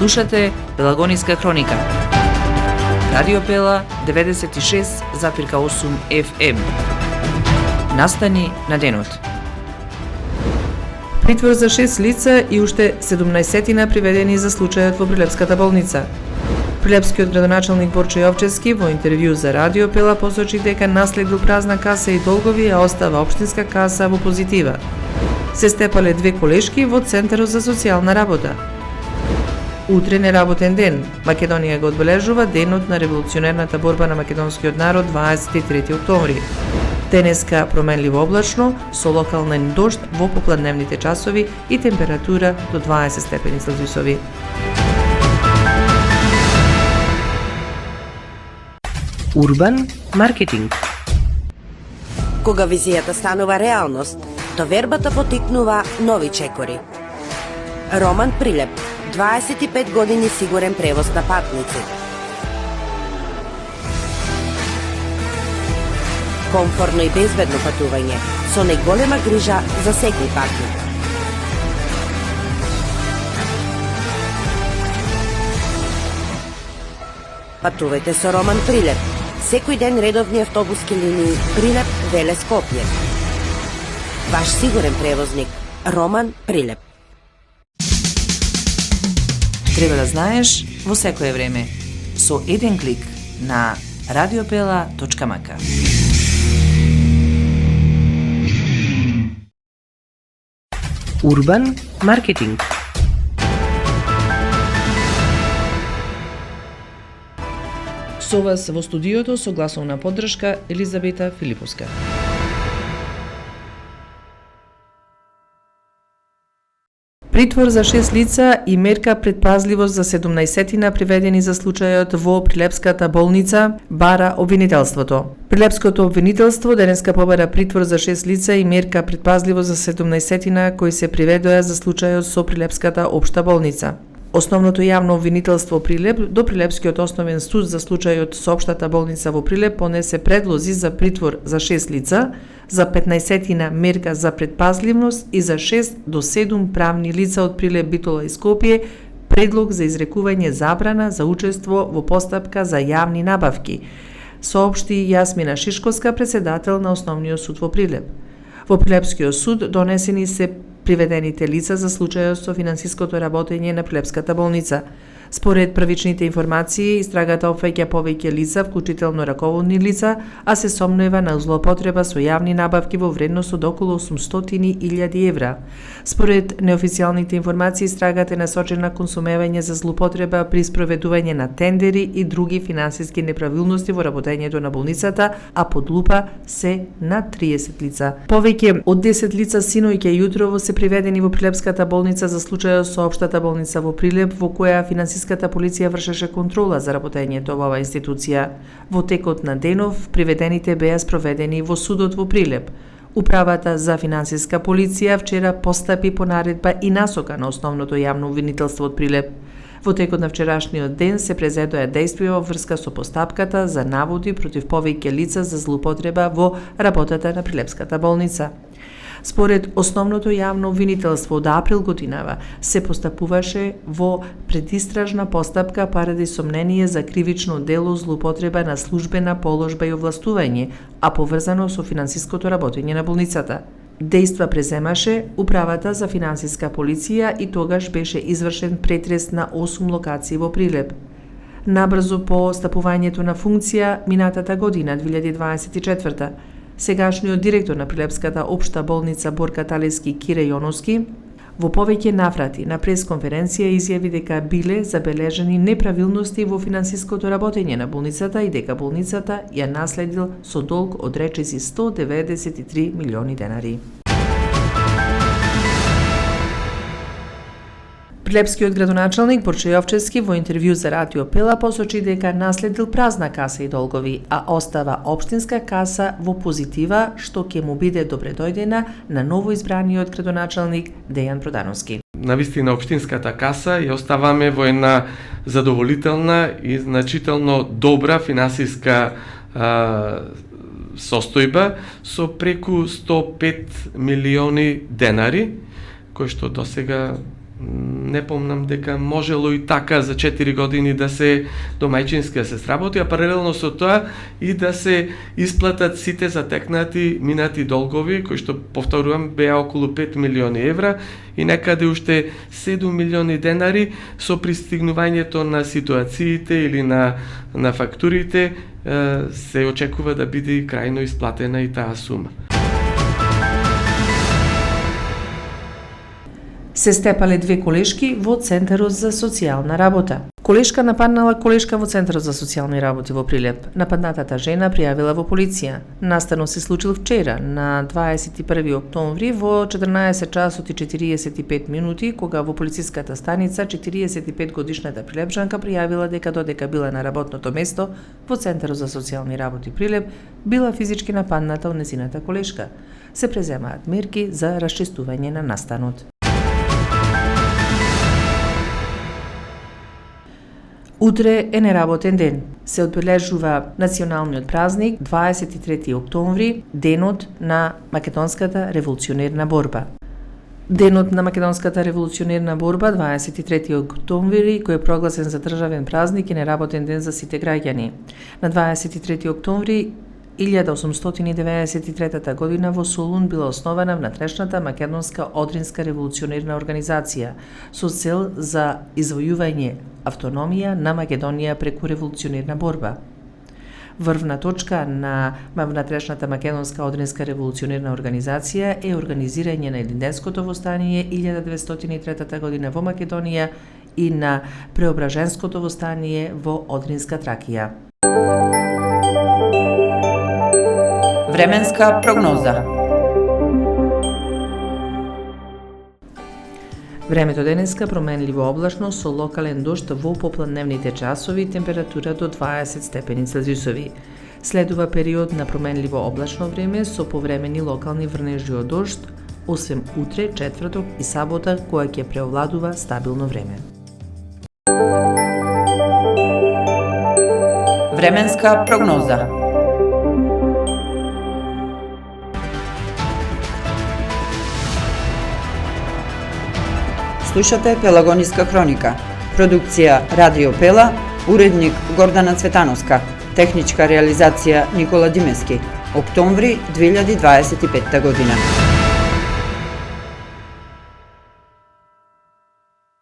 Слушате Пелагониска хроника. Радио Пела 96,8 FM. Настани на денот. Притвор за 6 лица и уште 17 приведени за случајот во Прилепската болница. Прилепскиот градоначалник Борчо Јовчевски во интервју за Радио Пела посочи дека наследил празна каса и долгови, а остава општинска каса во позитива. Се степале 2 колешки во Центарот за социјална работа. Утре неработен ден. Македонија го одбележува денот на револуционерната борба на македонскиот народ 23 октомври. Денеска променливо облачно, со локален дожд во попладневните часови и температура до 20 степени Целзиусови. Урбан маркетинг. Кога визијата станува реалност, довербата потикнува нови чекори. Роман Прилеп, 25 години сигурен превоз на патници. Комфорно и безбедно патување, со најголема грижа за секој патник. Патувајте со Роман Прилеп. Секој ден редовни автобуски линии Прилеп, Велес, Скопје. Ваш сигурен превозник Роман Прилеп. Треба да знаеш во секое време со еден клик на radiopela.mk. Урбан маркетинг. Со вас во студиото со гласовна поддршка Елизабета Филиповска. Притвор за 6 лица и мерка предпазливост за 17 приведени за случајот во Прилепската болница бара обвинителството. Прилепското обвинителство денеска побара притвор за 6 лица и мерка предпазливост за 17 кои се приведоа за случајот со Прилепската општа болница. Основното јавно обвинителство Прилеп до Прилепскиот основен суд за случајот со општата болница во Прилеп понесе предлози за притвор за 6 лица, за 15 мерка за предпазливност и за 6 до 7 правни лица од Прилеп, Битола и Скопје предлог за изрекување забрана за учество во постапка за јавни набавки, соопшти Јасмина Шишковска, председател на Основниот суд во Прилеп. Во Прилепскиот суд донесени се приведените лица за случајот со финансиското работење на Прилепската болница. Според првичните информации, истрагата опфаќа повеќе лица, вклучително раководни лица, а се сомнува на злоупотреба со јавни набавки во вредност од околу 800.000 евра. Според неофицијалните информации, истрагата е насочена кон сомневање за злоупотреба при спроведување на тендери и други финансиски неправилности во работењето на болницата, а под лупа се на 30 лица. Повеќе од 10 лица синоќа и јутрово се приведени во Прилепската болница за случајот со општата болница во Прилеп, во која финансиската полиција вршеше контрола за работењето во оваа институција. Во текот на денов, приведените беа спроведени во судот во Прилеп. Управата за финансиска полиција вчера постапи по наредба и насока на основното јавно обвинителство од Прилеп. Во текот на вчерашниот ден се презедоа действија во врска со постапката за наводи против повеќе лица за злоупотреба во работата на Прилепската болница. Според основното јавно обвинителство од април годинава се постапуваше во предистражна постапка поради сомнение за кривично дело злоупотреба на службена положба и овластување, а поврзано со финансиското работење на болницата. Дејства преземаше Управата за финансиска полиција и тогаш беше извршен претрес на 8 локации во Прилеп. Набрзо по стапувањето на функција минатата година, 2024, сегашниот директор на Прилепската општа болница Борка Талески Кире Јоновски во повеќе наврати на пресконференција изјави дека биле забележени неправилности во финансиското работење на болницата и дека болницата ја наследил со долг од речиси 193 милиони денари. Прилепскиот градоначалник Борчо Јовчевски во интервју за Радио Пела посочи дека наследил празна каса и долгови, а остава општинска каса во позитива, што ќе му биде добредојдена на новоизбраниот градоначалник Дејан Продановски. Навистина општинската каса ја оставаме во една задоволителна и значително добра финансиска состојба со преку 105 милиони денари, кои што досега не помнам дека можело и така за 4 години да се домајчински да се сработи, а паралелно со тоа и да се исплатат сите затекнати минати долгови, кои што, повторувам, беа околу 5 милиони евра и некаде уште 7 милиони денари со пристигнувањето на ситуациите или на фактурите се очекува да биде крајно исплатена и таа сума. Се степале 2 колешки во Центарот за социјална работа. Колешка нападнала колешка во Центарот за социјални работи во Прилеп. Нападнатата жена пријавила во полиција. Настанот се случил вчера, на 21 октомври во 14 часот и 45 минути, кога во полициската станица 45 годишната прилепчанка пријавила дека додека била на работното место во Центарот за социјални работи Прилеп, била физички нападната од незината колешка. Се преземаат мерки за расчистување на настанот. Утре е неработен ден. Се одбележува националниот празник 23 октомври, денот на македонската револуционерна борба. Денот на македонската револуционерна борба 23 октомври, кој е прогласен за државен празник и неработен ден за сите граѓани. На 23 октомври 1893 година во Солун била основана внатрешната македонска одринска револуционерна организација со цел за извојување автономија на Македонија преку револуционерна борба. Врвна точка на внатрешната македонска одринска револуционерна организација е организирање на Илинденското востание 1903 година во Македонија и на Преображенското востание во Одринска Тракија. Временска прогноза. Времето денеска променливо облачно со локален дожд во попладневните часови, температура до 20 степени Целзиусови. Следува период на променливо облачно време со повремени локални врнежи од дожд, освен утре, четврток и сабота, која ќе преовладува стабилно време. Временска прогноза. Слушате Пелагониска хроника. Продукција Радио Пела, уредник Гордана Цветановска, техничка реализација Никола Димески. Октомври 2025 година.